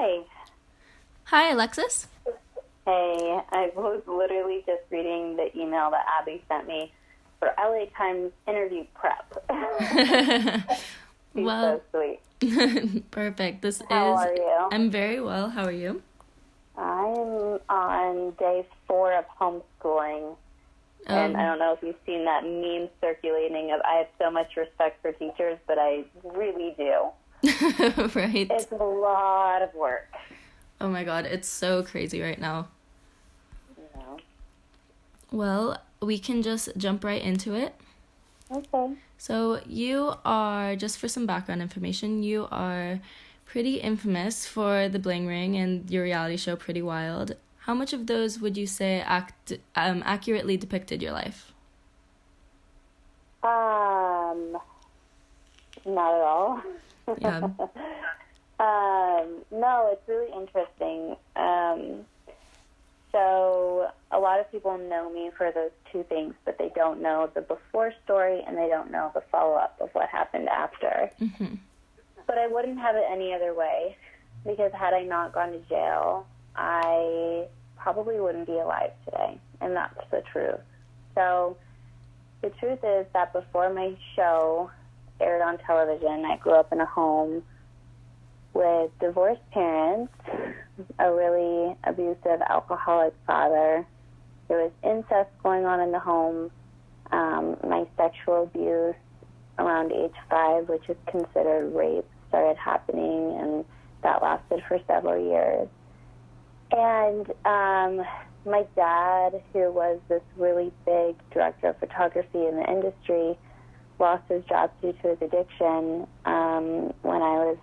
Hi. Hi, Alexis. Hey, I was literally just reading the email that Abby sent me for LA Times interview prep. She's Well, so sweet. perfect. How are you? I'm very well. How are you? I'm on day 4 of homeschooling, and I don't know if you've seen that meme circulating of I have so much respect for teachers, but I really do. Right. It's a lot of work. Oh my God, it's so crazy right now. You know. Well, we can just jump right into it. Okay. So, you are, just for some background information, you are pretty infamous for the Bling Ring and your reality show Pretty Wild. How much of those would you say accurately depicted your life? Not at all. Yeah. No, it's really interesting. So a lot of people know me for those two things, but they don't know the before story and they don't know the follow-up of what happened after. Mm-hmm. But I wouldn't have it any other way, because had I not gone to jail, I probably wouldn't be alive today, and that's the truth. So the truth is that before my show aired on television, I grew up in a home with divorced parents, a really abusive alcoholic father. There was incest going on in the home. My sexual abuse around age 5, which is considered rape, started happening, and that lasted for several years. And my dad, who was this really big director of photography in the industry, lost his job due to his addiction when I was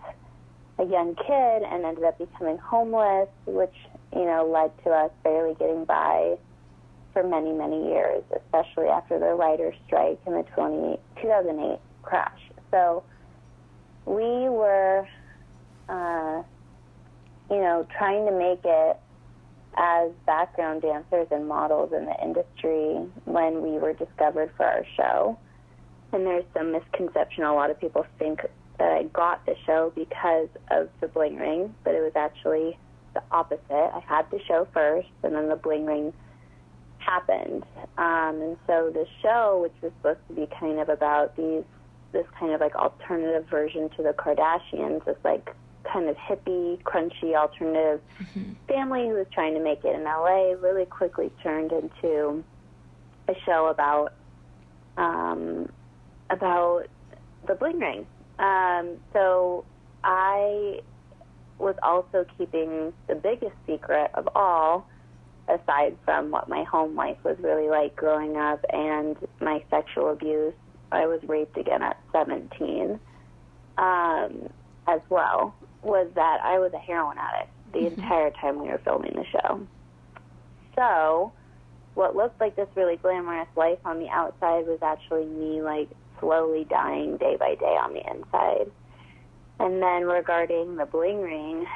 a young kid, and ended up becoming homeless, which, led to us barely getting by for many, many years, especially after the writer's strike and the 2008 crash. So we were, trying to make it as background dancers and models in the industry when we were discovered for our show. And there's some misconception. A lot of people think that I got the show because of the Bling Ring, but it was actually the opposite. I had the show first, and then the Bling Ring happened. And so the show, which was supposed to be kind of about this kind of like alternative version to the Kardashians, this like kind of hippie, crunchy alternative family who was trying to make it in LA, really quickly turned into a show about the Bling Ring. So I was also keeping the biggest secret of all, aside from what my home life was really like growing up and my sexual abuse. I was raped again at 17 as well, was that I was a heroin addict the entire time we were filming the show. So what looked like this really glamorous life on the outside was actually me, like, slowly dying day by day on the inside. And then regarding the Bling Ring,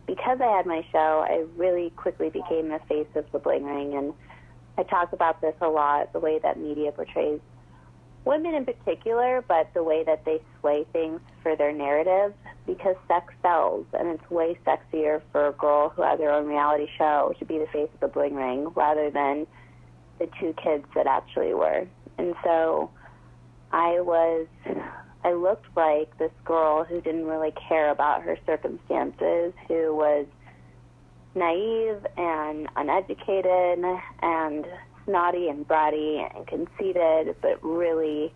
because I had my show, I really quickly became the face of the Bling Ring. And I talk about this a lot, the way that media portrays women in particular, but the way that they sway things for their narrative, because sex sells, and it's way sexier for a girl who has her own reality show to be the face of the Bling Ring rather than the two kids that actually were. And so I looked like this girl who didn't really care about her circumstances, who was naive and uneducated and snotty and bratty and conceited, but really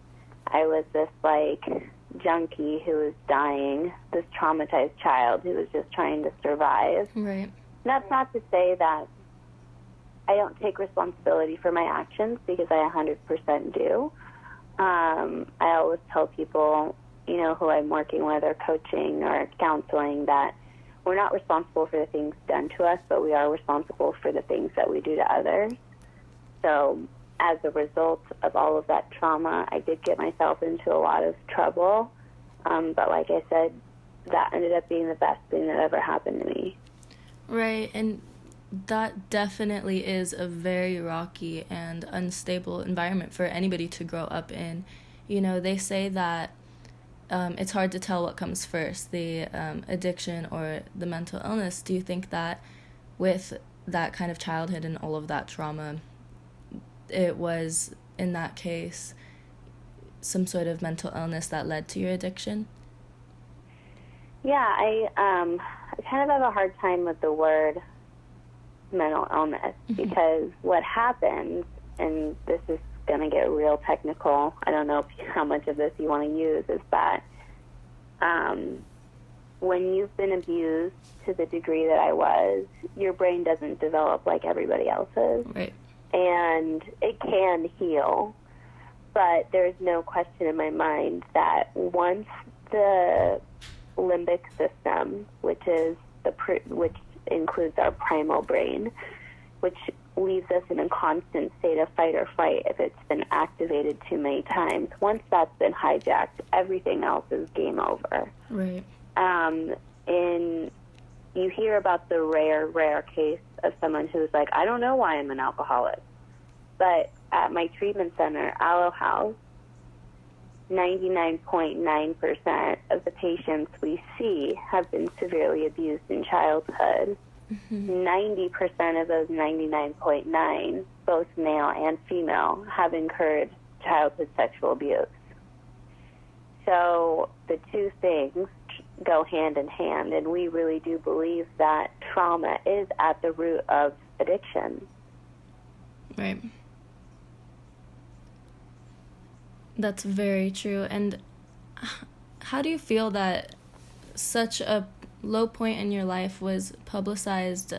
I was this like junkie who was dying, this traumatized child who was just trying to survive. Right. And that's not to say that I don't take responsibility for my actions, because I 100% do. I always tell people, who I'm working with or coaching or counseling, that we're not responsible for the things done to us, but we are responsible for the things that we do to others. So as a result of all of that trauma, I did get myself into a lot of trouble. But like I said, that ended up being the best thing that ever happened to me. Right, and that definitely is a very rocky and unstable environment for anybody to grow up in. They say that it's hard to tell what comes first, the addiction or the mental illness. Do you think that with that kind of childhood and all of that trauma, it was, in that case, some sort of mental illness that led to your addiction? Yeah, I kind of have a hard time with the word mental illness because what happens, and this is going to get real technical, I don't know how much of this you want to use, is that when you've been abused to the degree that I was, your brain doesn't develop like everybody else's. Right. And it can heal, but there's no question in my mind that once the limbic system, which includes our primal brain, which leaves us in a constant state of fight or flight if it's been activated too many times. Once that's been hijacked, everything else is game over. Right. You hear about the rare case of someone who's like, I don't know why I'm an alcoholic. But at my treatment center, Aloe House, 99.9% of the patients we see have been severely abused in childhood. 90% of those 99.9, both male and female, have incurred childhood sexual abuse. So the two things go hand in hand, and we really do believe that trauma is at the root of addiction. Right. That's very true. And how do you feel that such a low point in your life was publicized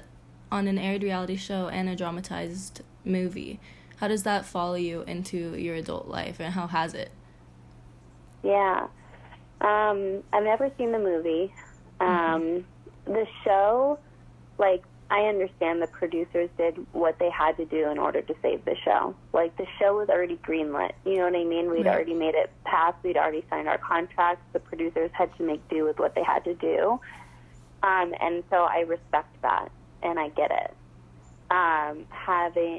on an aired reality show and a dramatized movie? How does that follow you into your adult life, and how has it? Yeah. I've never seen the movie. The show, like, I understand the producers did what they had to do in order to save the show. Like, the show was already greenlit. You know what I mean? We'd already made it past. We'd already signed our contracts. The producers had to make do with what they had to do. And so I respect that, and I get it.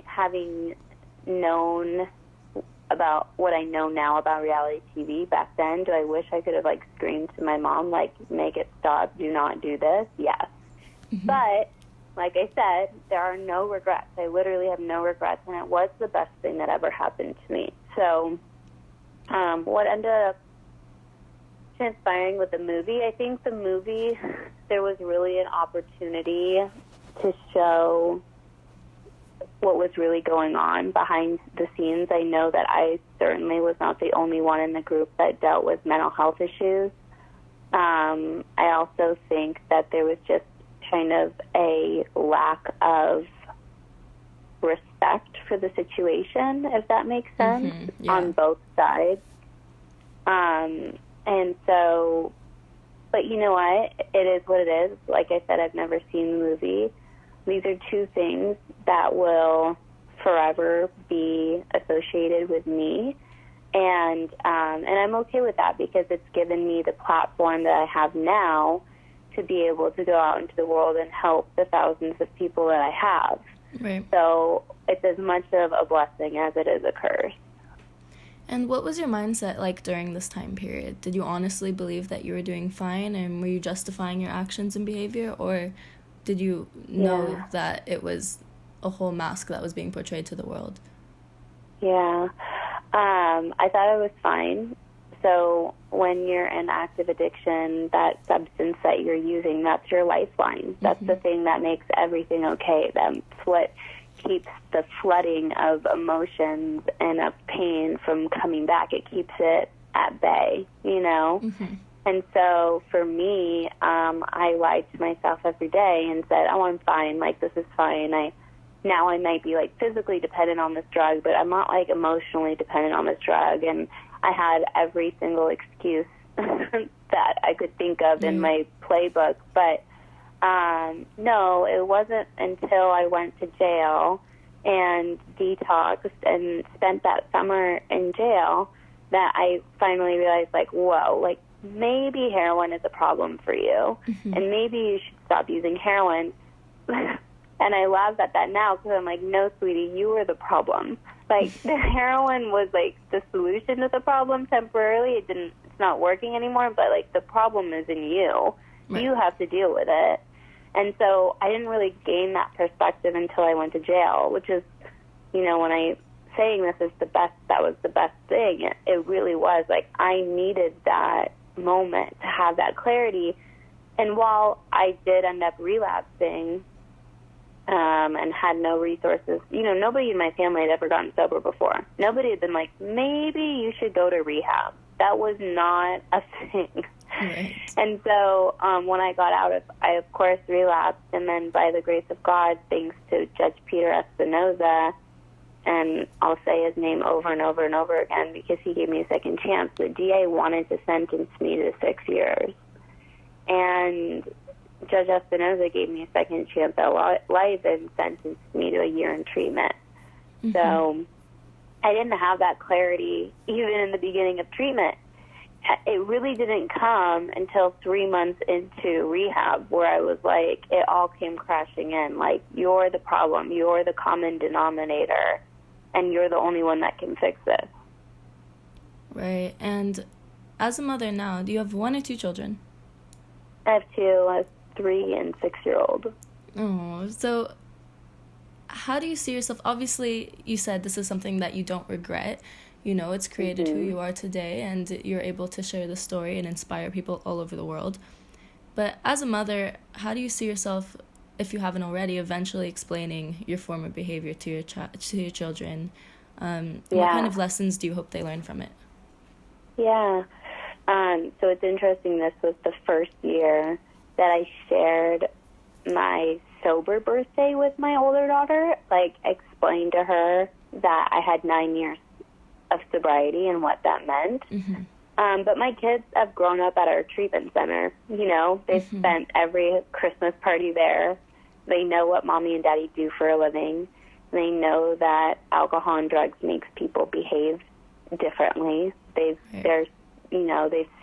Having known about what I know now about reality TV back then, do I wish I could have, like, screamed to my mom, like, make it stop, do not do this? Yes. But like I said, there are no regrets. I literally have no regrets, and it was the best thing that ever happened to me. So what ended up transpiring with the movie, I think the movie, there was really an opportunity to show what was really going on behind the scenes. I know that I certainly was not the only one in the group that dealt with mental health issues. I also think that there was just kind of a lack of respect for the situation, if that makes sense, on both sides. And so, but you know what? It is what it is. Like I said, I've never seen the movie. These are two things that will forever be associated with me. And I'm okay with that because it's given me the platform that I have now to be able to go out into the world and help the thousands of people that I have. Right. So it's as much of a blessing as it is a curse. And what was your mindset like during this time period? Did you honestly believe that you were doing fine, and were you justifying your actions and behavior, or did you know that it was a whole mask that was being portrayed to the world? Yeah. I thought I was fine. So when you're in active addiction, that substance that you're using, that's your lifeline. That's the thing that makes everything okay. That's what keeps the flooding of emotions and of pain from coming back. It keeps it at bay, you know? And so for me, I lied to myself every day and said, oh, I'm fine. Like, this is fine. Now I might be, like, physically dependent on this drug, but I'm not, like, emotionally dependent on this drug. And I had every single excuse that I could think of in my playbook. But, no, it wasn't until I went to jail and detoxed and spent that summer in jail that I finally realized, like, whoa, like, maybe heroin is a problem for you, and maybe you should stop using heroin. And I laugh at that now because I'm like, no, sweetie, you were the problem. Like, the heroin was, like, the solution to the problem temporarily. It didn't it's not working anymore, but, like, the problem is in you. Right. You have to deal with it. And so I didn't really gain that perspective until I went to jail, which is, you know, when I saying this is the best, that was the best thing. It really was. Like, I needed that moment to have that clarity. And while I did end up relapsing and had no resources, you know, nobody in my family had ever gotten sober before. Nobody had been like, maybe you should go to rehab. That was not a thing. Right. And so when I got out, I, of course, relapsed. And then by the grace of God, thanks to Judge Peter Espinoza, and I'll say his name over and over and over again because he gave me a second chance, the DA wanted to sentence me to 6 years. And Judge Espinoza gave me a second chance at life and sentenced me to a year in treatment. Mm-hmm. So I didn't have that clarity even in the beginning of treatment. It really didn't come until 3 months into rehab where I was like, it all came crashing in. Like, you're the problem. You're the common denominator, and you're the only one that can fix this. Right. And as a mother now, do you have 1 or 2 children? I have 2, a 3 and 6-year-old. Oh, so how do you see yourself? Obviously, you said this is something that you don't regret. You know, it's created who you are today, and you're able to share the story and inspire people all over the world. But as a mother, how do you see yourself, if you haven't already, eventually explaining your former behavior to your children? What kind of lessons do you hope they learn from it? Yeah. So it's interesting. This was the first year that I shared my sober birthday with my older daughter. Like, explained to her that I had 9 years of sobriety and what that meant. Mm-hmm. But my kids have grown up at our treatment center. You know, they've spent every Christmas party there. They know what mommy and daddy do for a living. They know that alcohol and drugs makes people behave differently. They've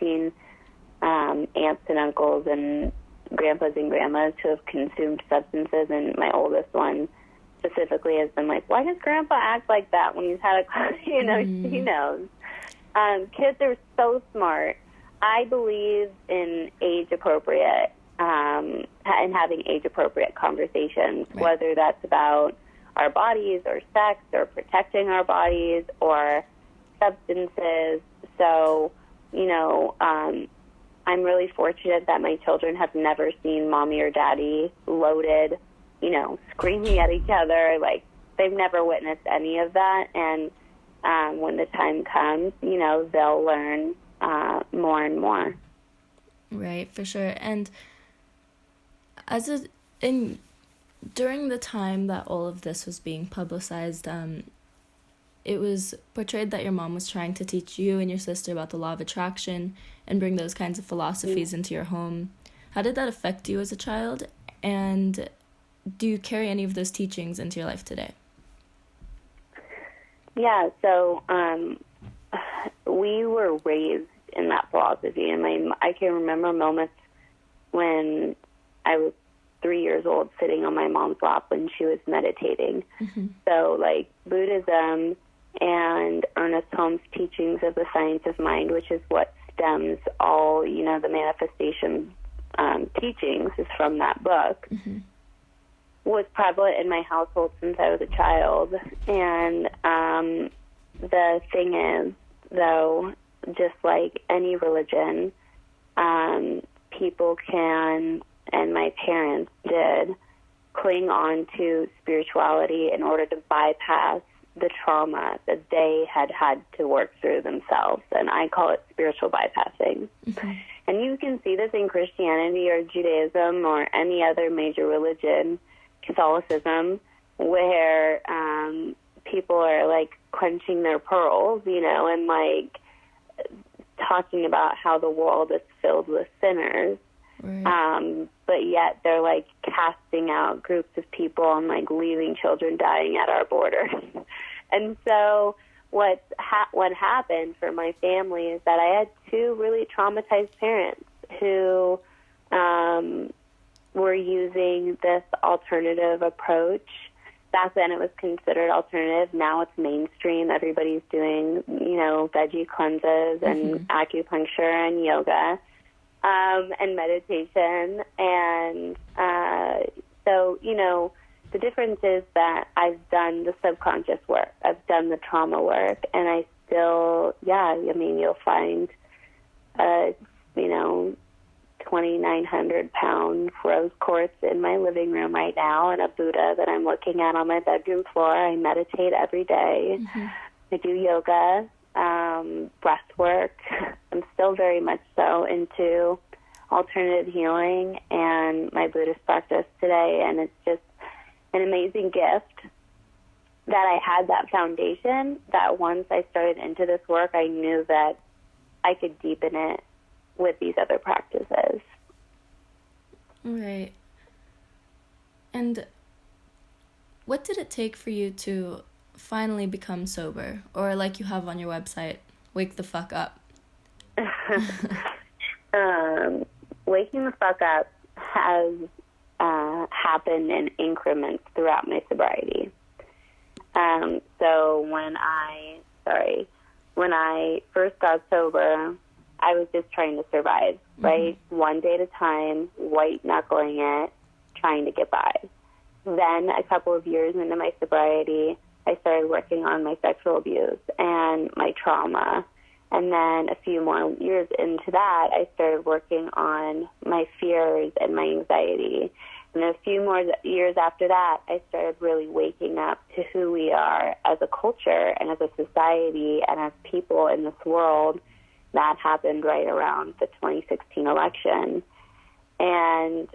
seen aunts and uncles and grandpas and grandmas who have consumed substances, and my oldest one specifically has been like, why does grandpa act like that when he's had a, you know, he knows. Kids are so smart. I believe in age-appropriate, and having age-appropriate conversations, right, whether that's about our bodies or sex or protecting our bodies or substances. So, you know, I'm really fortunate that my children have never seen mommy or daddy loaded, you know, screaming at each other. Like, they've never witnessed any of that. And when the time comes, you know, they'll learn more and more. Right, for sure. And during the time that all of this was being publicized, it was portrayed that your mom was trying to teach you and your sister about the law of attraction and bring those kinds of philosophies into your home. How did that affect you as a child? And do you carry any of those teachings into your life today? Yeah, so we were raised in that philosophy. And I can remember moments when I was 3 years old sitting on my mom's lap when she was meditating. Mm-hmm. So, like, Buddhism and Ernest Holmes' teachings of the science of mind, which is what stems all, you know, the manifestation teachings is from that book, mm-hmm, was prevalent in my household since I was a child. And the thing is, though, just like any religion, people can, and my parents did, cling on to spirituality in order to bypass the trauma that they had to work through themselves. And I call it spiritual bypassing. Mm-hmm. And you can see this in Christianity or Judaism or any other major religion, Catholicism, where people are, like, clenching their pearls, you know, and, like, talking about how the world is filled with sinners. Right. But yet they're, like, casting out groups of people and, like, leaving children dying at our borders. And so what happened for my family is that I had 2 really traumatized parents who were using this alternative approach back then it was considered alternative. Now it's mainstream. Everybody's doing, veggie cleanses and acupuncture and yoga and meditation. And so, the difference is that I've done the subconscious work. I've done the trauma work. And I still, you'll find, 2,900-pound rose quartz in my living room right now, and a Buddha that I'm looking at on my bedroom floor. I meditate every day. I do yoga, breath work. I'm still very much so into alternative healing and my Buddhist practice today, and it's just an amazing gift that I had that foundation, that once I started into this work, I knew that I could deepen it with these other practices. Right. And what did it take for you to finally become sober? Or like you have on your website, wake the fuck up? Waking the fuck up has happened in increments throughout my sobriety. So when I first got sober, I was just trying to survive, right? One day at a time, white-knuckling it, trying to get by. Then a couple of years into my sobriety, I started working on my sexual abuse and my trauma. And then a few more years into that, I started working on my fears and my anxiety. And a few more years after that, I started really waking up to who we are as a culture and as a society and as people in this world. That happened right around the 2016 election. And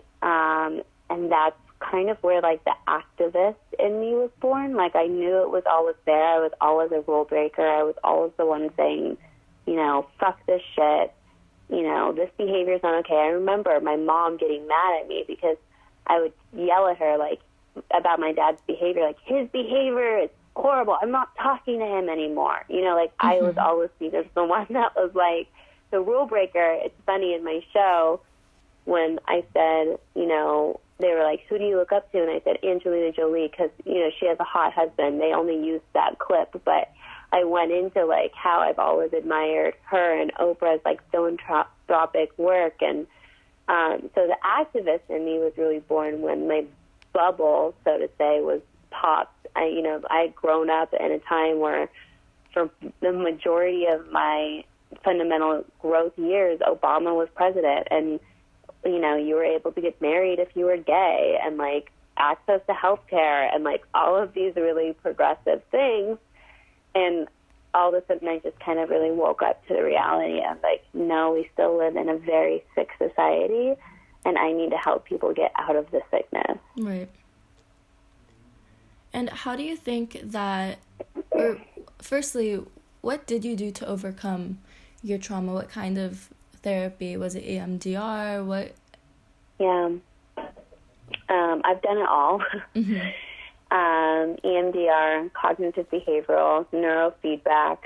that's kind of where, like, the activist in me was born. Like, I knew it was always there. I was always a rule breaker. I was always the one saying, fuck this shit. This behavior's not okay. I remember my mom getting mad at me because I would yell at her, like, about my dad's behavior. Like, his behavior is horrible. I'm not talking to him anymore. I was always seen as the one that was, like, the rule breaker. It's funny, in my show, when I said, they were like, who do you look up to? And I said, Angelina Jolie, because, she has a hot husband. They only used that clip, but I went into, like, how I've always admired her and Oprah's, like, philanthropic work. And so the activist in me was really born when my bubble, so to say, was popped. I had grown up in a time where, for the majority of my fundamental growth years, Obama was president, and you were able to get married if you were gay, and, like, access to health care, and, like, all of these really progressive things. And all of a sudden I just kind of really woke up to the reality of, like, no, we still live in a very sick society, and I need to help people get out of the sickness. Right. And how do you think that, or firstly, what did you do to overcome your trauma? What kind of therapy? Was it EMDR? What? Yeah. I've done it all. EMDR, cognitive behavioral, neurofeedback,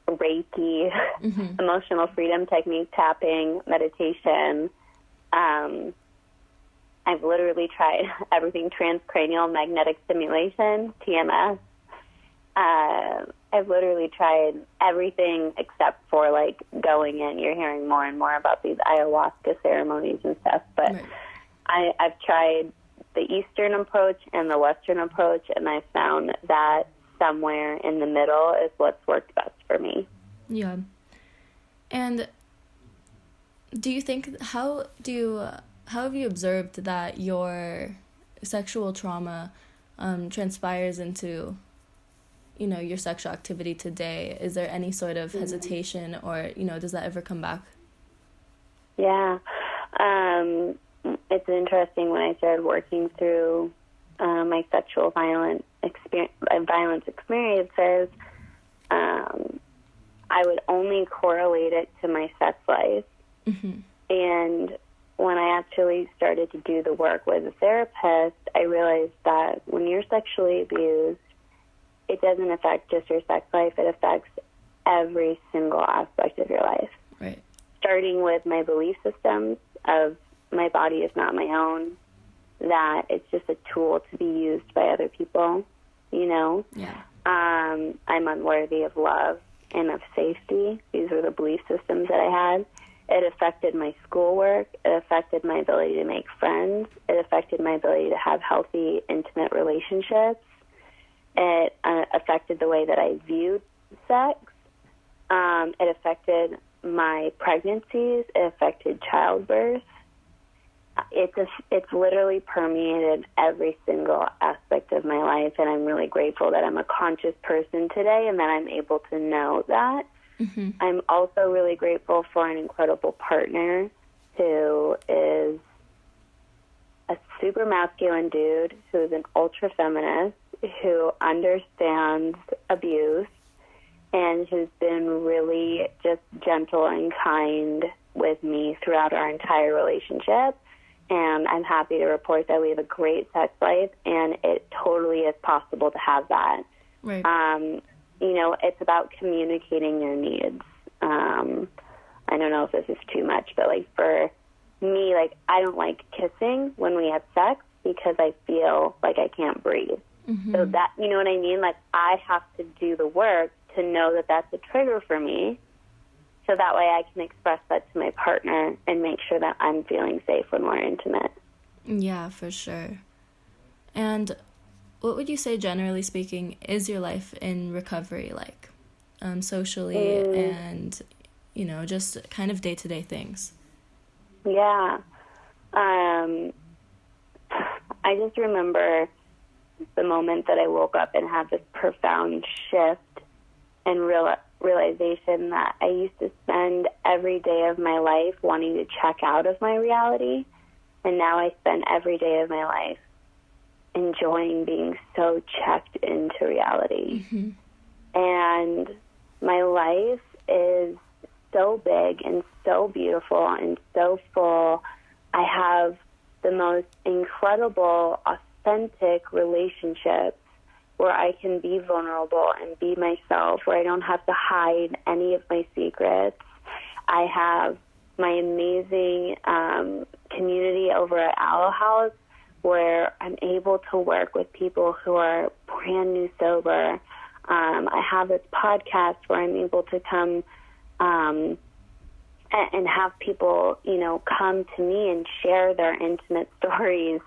Reiki, emotional freedom technique, tapping, meditation. I've literally tried everything, transcranial magnetic stimulation, TMS. I've literally tried everything except for, like, going in. You're hearing more and more about these ayahuasca ceremonies and stuff, but right. I've tried the Eastern approach and the Western approach, and I found that somewhere in the middle is what's worked best for me. Yeah. And do you think, how have you observed that your sexual trauma transpires into, your sexual activity today? Is there any sort of hesitation, or, does that ever come back? Yeah. It's interesting, when I started working through my sexual violence experiences, I would only correlate it to my sex life. And when I actually started to do the work with a therapist, I realized that when you're sexually abused, it doesn't affect just your sex life. It affects every single aspect of your life. Right. Starting with my belief systems of my body is not my own, that it's just a tool to be used by other people, you know? Yeah. I'm unworthy of love and of safety. These were the belief systems that I had. It affected my schoolwork. It affected my ability to make friends. It affected my ability to have healthy, intimate relationships. It affected the way that I viewed sex. It affected my pregnancies. It affected childbirth. It's literally permeated every single aspect of my life, and I'm really grateful that I'm a conscious person today and that I'm able to know that. Mm-hmm. I'm also really grateful for an incredible partner who is a super masculine dude who is an ultra feminist, who understands abuse, and who's been really just gentle and kind with me throughout our entire relationship. And I'm happy to report that we have a great sex life, and it totally is possible to have that. Right. You know, it's about communicating your needs. I don't know if this is too much, but, like, for me, like, I don't like kissing when we have sex because I feel like I can't breathe. Mm-hmm. So that, you know what I mean? Like, I have to do the work to know that that's a trigger for me, so that way I can express that to my partner and make sure that I'm feeling safe when we're intimate. Yeah, for sure. And what would you say, generally speaking, is your life in recovery like? Socially and, you know, just kind of day-to-day things. Yeah. I just remember the moment that I woke up and had this profound shift and realization that I used to spend every day of my life wanting to check out of my reality, and now I spend every day of my life enjoying being so checked into reality. Mm-hmm. And my life is so big and so beautiful and so full. I have the most incredible, authentic relationships where I can be vulnerable and be myself, where I don't have to hide any of my secrets. I have my amazing community over at Aloe House, where I'm able to work with people who are brand new sober. I have this podcast where I'm able to come and have people, you know, come to me and share their intimate stories,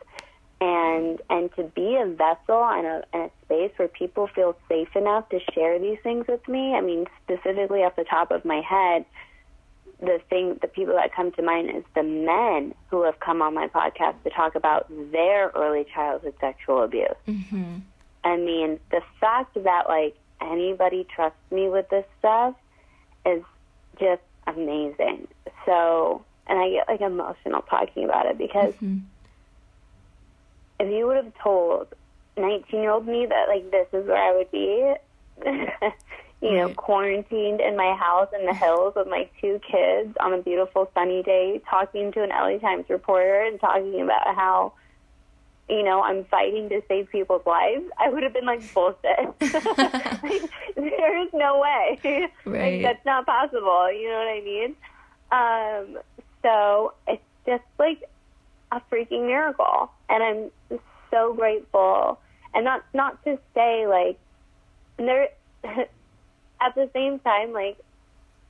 and to be a vessel and a space where people feel safe enough to share these things with me. I mean, specifically off the top of my head, the people that come to mind is the men who have come on my podcast to talk about their early childhood sexual abuse. Mm-hmm. I mean, the fact that, like, anybody trusts me with this stuff is just amazing. So, and I get, like, emotional talking about it because if you would have told 19-year-old me that, like, this is where I would be, you know, quarantined in my house in the hills with my 2 kids on a beautiful sunny day, talking to an LA Times reporter and talking about how, you know, I'm fighting to save people's lives, I would have been like, bullshit. Like, there is no way. Right. Like, that's not possible. You know what I mean? So it's just like a freaking miracle. And I'm so grateful. And not to say, like, there, at the same time, like,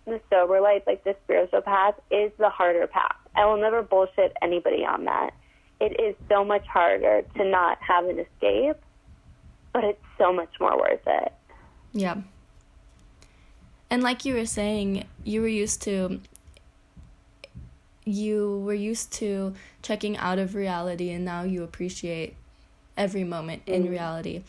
the sober life, like, the spiritual path is the harder path. I will never bullshit anybody on that. It is so much harder to not have an escape, but it's so much more worth it. Yeah. And like you were saying, you were used to checking out of reality, and now you appreciate every moment in reality.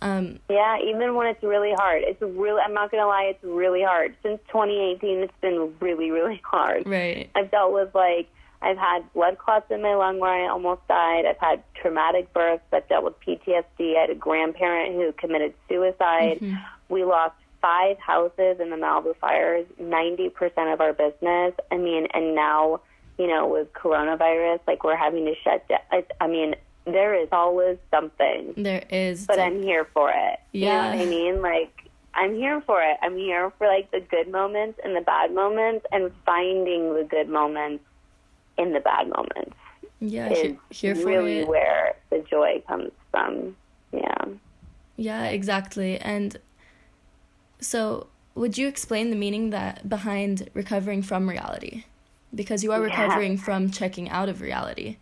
Yeah, even when it's really hard. I'm not going to lie, it's really hard. Since 2018, it's been really, really hard. Right. I've dealt with, like, I've had blood clots in my lung where I almost died. I've had traumatic births. I've dealt with PTSD. I had a grandparent who committed suicide. Mm-hmm. We lost 5 houses in the Malibu fires, 90% of our business. I mean, and now, you know, with coronavirus, like, we're having to shut down. I mean, there is always something. There is. But I'm here for it. Yeah. You know what I mean? Like, I'm here for it. I'm here for, like, the good moments and the bad moments, and finding the good moments in the bad moments. Yeah, is here for really it. where the joy comes from. Yeah. Yeah, exactly. And so, would you explain the meaning behind recovering from reality? Because you are recovering from checking out of reality.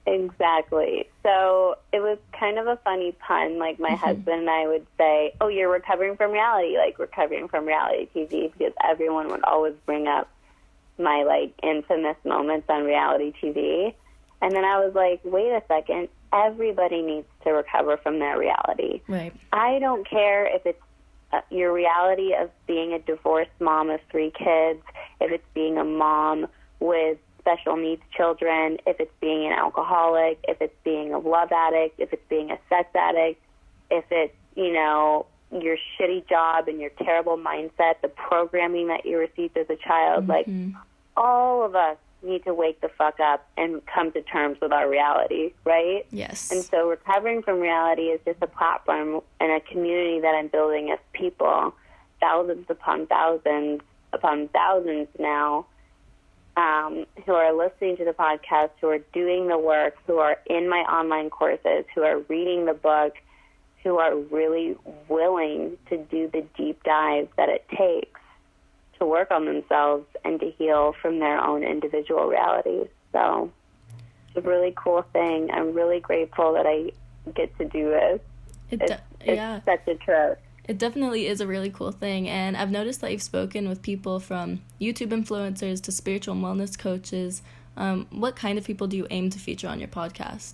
Exactly. So it was kind of a funny pun. Like my husband and I would say, "Oh, you're recovering from reality," like recovering from reality TV, because everyone would always bring up my like infamous moments on reality TV. And then I was like, wait a second, everybody needs to recover from their reality. Right. I don't care if it's your reality of being a divorced mom of 3 kids, if it's being a mom with special needs children, if it's being an alcoholic, if it's being a love addict, if it's being a sex addict, if it's, you know, your shitty job and your terrible mindset, the programming that you received as a child. Like, all of us need to wake the fuck up and come to terms with our reality, right? Yes. And so recovering from reality is just a platform and a community that I'm building of people, thousands upon thousands now, who are listening to the podcast, who are doing the work, who are in my online courses, who are reading the book, who are really willing to do the deep dive that it takes to work on themselves and to heal from their own individual realities. So it's a really cool thing. I'm really grateful that I get to do this. It's such a trip. It definitely is a really cool thing, and I've noticed that you've spoken with people from YouTube influencers to spiritual wellness coaches. What kind of people do you aim to feature on your podcast?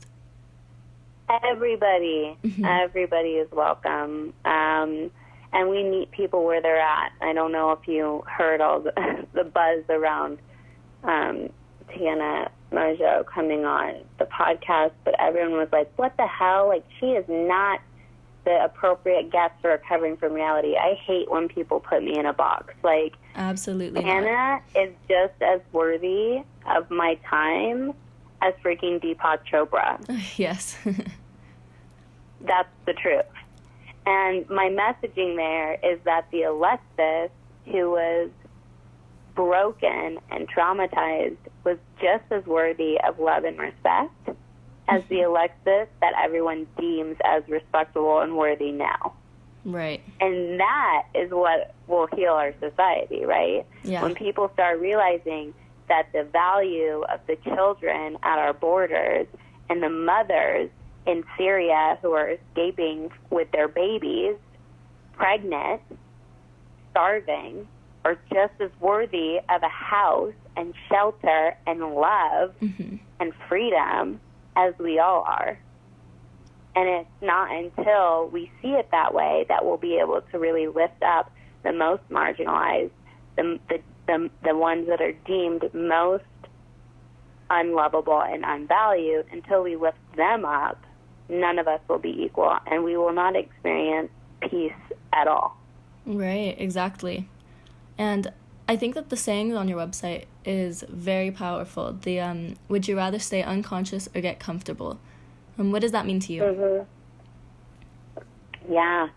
Everybody. Everybody is welcome. And we meet people where they're at. I don't know if you heard all the buzz around Tiana Marjo coming on the podcast, but everyone was like, what the hell? Like, she is not the appropriate guest for recovering from reality. I hate when people put me in a box. Like, absolutely Tiana is just as worthy of my time as freaking Deepak Chopra. Yes. That's the truth. And my messaging there is that the Alexis, who was broken and traumatized, was just as worthy of love and respect as the Alexis that everyone deems as respectable and worthy now. Right. And that is what will heal our society, right? Yeah. When people start realizing that the value of the children at our borders and the mothers in Syria who are escaping with their babies, pregnant, starving, are just as worthy of a house and shelter and love and freedom as we all are. And it's not until we see it that way that we'll be able to really lift up the most marginalized, the ones that are deemed most unlovable and unvalued. Until we lift them up, none of us will be equal, and we will not experience peace at all. Right, exactly. And I think that the saying on your website is very powerful. The would you rather stay unconscious or get comfortable? What does that mean to you? Yeah.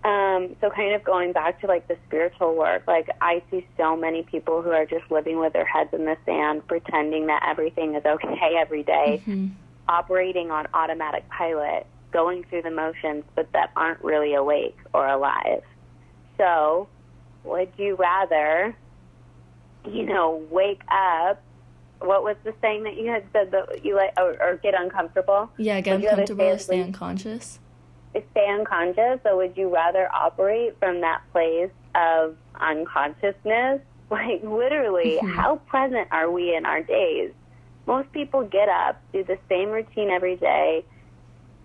So kind of going back to like the spiritual work, like I see so many people who are just living with their heads in the sand, pretending that everything is okay every day, operating on automatic pilot, going through the motions, but that aren't really awake or alive. So would you rather, wake up? What was the saying that you had said that you like, or get uncomfortable? Yeah, get uncomfortable or stay unconscious. Stay unconscious. So would you rather operate from that place of unconsciousness? Like literally, how present are we in our days? Most people get up, do the same routine every day,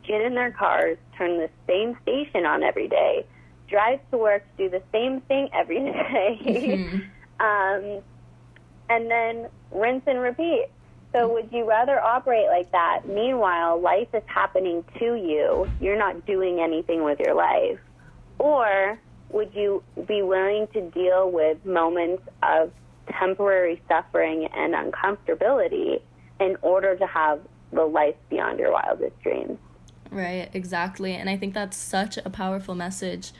get in their cars, turn the same station on every day, drive to work, do the same thing every day, and then rinse and repeat. So would you rather operate like that? Meanwhile, life is happening to you. You're not doing anything with your life. Or would you be willing to deal with moments of temporary suffering and uncomfortability in order to have the life beyond your wildest dreams? Right, exactly. And I think that's such a powerful message.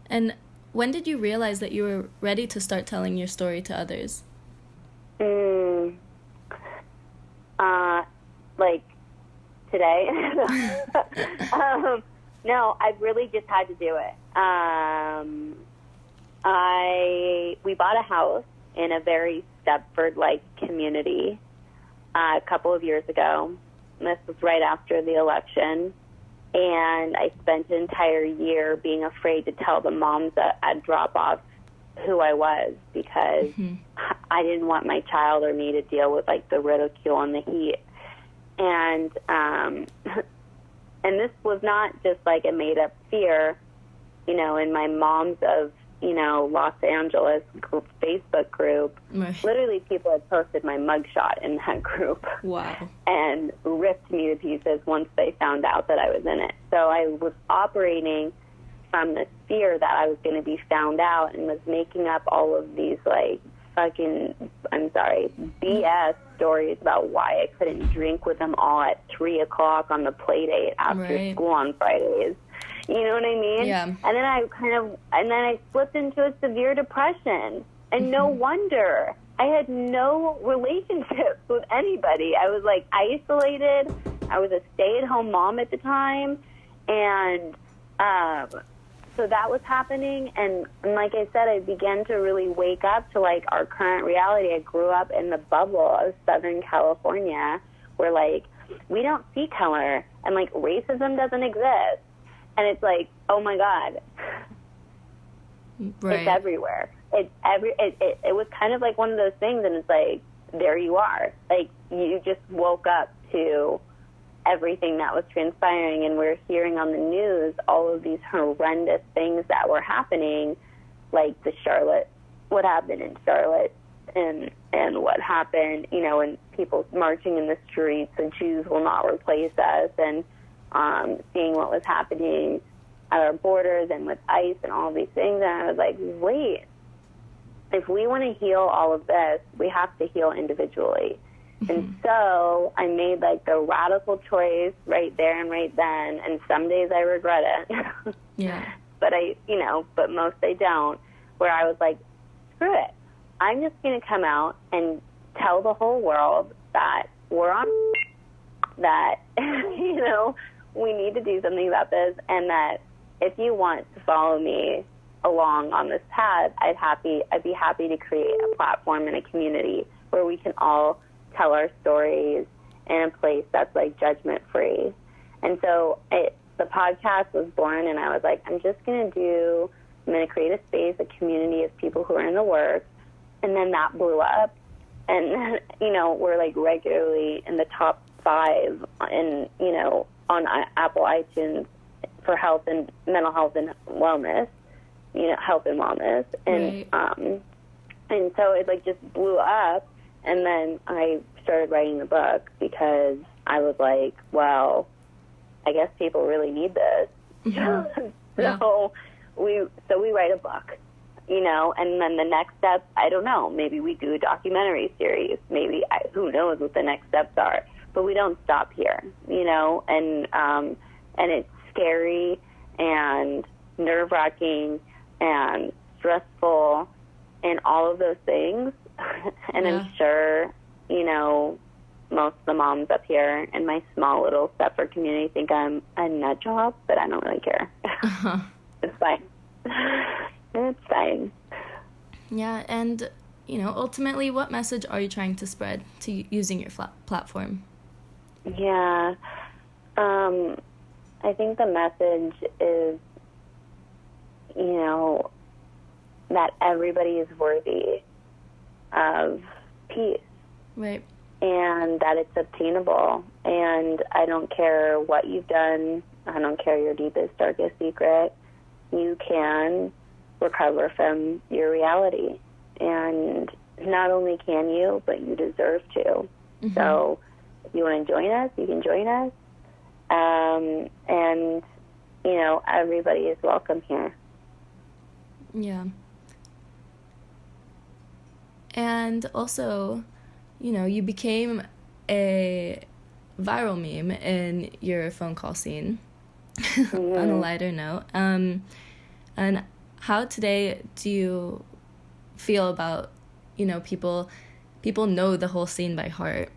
And when did you realize that you were ready to start telling your story to others? today. No, I've really just had to do it. We bought a house in a very Stepford-like community a couple of years ago. This was right after the election. And I spent an entire year being afraid to tell the moms at drop-off who I was, because I didn't want my child or me to deal with, like, the ridicule and the heat. And this was not just, like, a made-up fear. You know, in my Moms of, you know, Los Angeles Facebook group, literally people had posted my mugshot in that group. Wow. And ripped me to pieces once they found out that I was in it. So I was operating from this fear that I was going to be found out, and was making up all of these, like, fucking, I'm sorry, BS stories about why I couldn't drink with them all at 3 o'clock on the play date after school on Fridays. You know what I mean? Yeah. And then I slipped into a severe depression. And no wonder. I had no relationships with anybody. I was, like, isolated. I was a stay-at-home mom at the time. And so that was happening. And like I said, I began to really wake up to, like, our current reality. I grew up in the bubble of Southern California where, like, we don't see color. And, like, racism doesn't exist. And it's like, oh my God, It's everywhere. It was kind of like one of those things, and it's like, there you are. Like, you just woke up to everything that was transpiring, and we're hearing on the news all of these horrendous things that were happening, like what happened in Charlotte, and what happened, you know, and people marching in the streets, and Jews will not replace us, and seeing what was happening at our borders and with ICE and all these things. And I was like, wait, if we want to heal all of this, we have to heal individually. And so I made, like, the radical choice right there and right then. And some days I regret it. Yeah. But but most I don't, where I was like, screw it. I'm just going to come out and tell the whole world that we're on, that, you know, we need to do something about this, and that if you want to follow me along on this path, I'd be happy to create a platform and a community where we can all tell our stories in a place that's, like, judgment-free. And so the podcast was born, and I was like, I'm going to create a space, a community of people who are in the work, and then that blew up. And, you know, we're, like, regularly in the top 5 in, you know, on Apple iTunes for health and mental health and wellness, you know, health and wellness. And, and so it, like, just blew up. And then I started writing the book because I was like, well, I guess people really need this. So we write a book, you know, and then the next step, I don't know, maybe we do a documentary series, who knows what the next steps are. But we don't stop here, you know, and it's scary and nerve-wracking and stressful and all of those things. And I'm sure, you know, most of the moms up here in my small little Stepford community think I'm a nut job, but I don't really care. It's fine. It's fine. Yeah, and, you know, ultimately, what message are you trying to spread using your platform? Yeah. I think the message is, you know, that everybody is worthy of peace. Right. And that it's obtainable. And I don't care what you've done. I don't care your deepest, darkest secret. You can recover from your reality. And not only can you, but you deserve to. So if you want to join us, you can join us. And, you know, everybody is welcome here. Yeah. And also, you know, you became a viral meme in your phone call scene, on a lighter note. And how today do you feel about, you know, people know the whole scene by heart,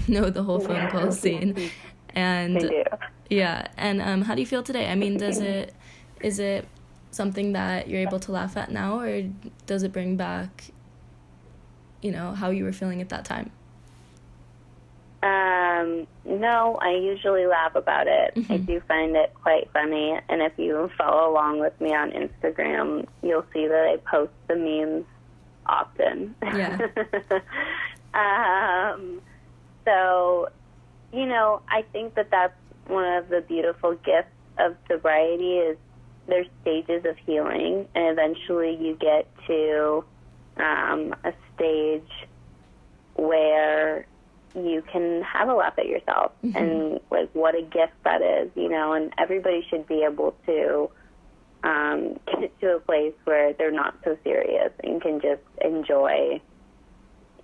know the whole phone call scene. And I do. yeah, and how do you feel today? I mean, is it something that you're able to laugh at now, or does it bring back, how you were feeling at that time? No, I usually laugh about it. I do find it quite funny, and if you follow along with me on Instagram, you'll see that I post the memes often. Yeah. So, I think that that's one of the beautiful gifts of sobriety is there's stages of healing, and eventually you get to a stage where you can have a laugh at yourself, and like what a gift that is, and everybody should be able to get to a place where they're not so serious and can just enjoy,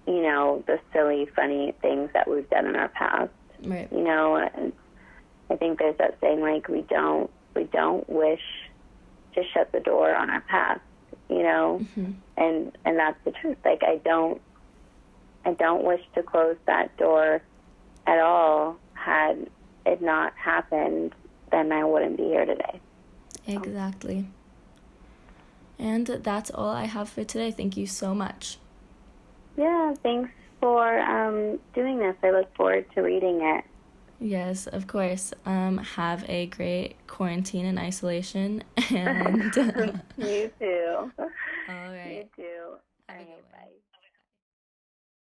the silly, funny things that we've done in our past. Right. And I think there's that saying like we don't wish to shut the door on our past, and that's the truth. Like I don't wish to close that door at all. Had it not happened, then I wouldn't be here today. Exactly. And that's all I have for today. Thank you so much. Yeah, thanks for doing this. I look forward to reading it. Yes, of course. Have a great quarantine and isolation. And You too. All right. You too. Have a good one. Bye.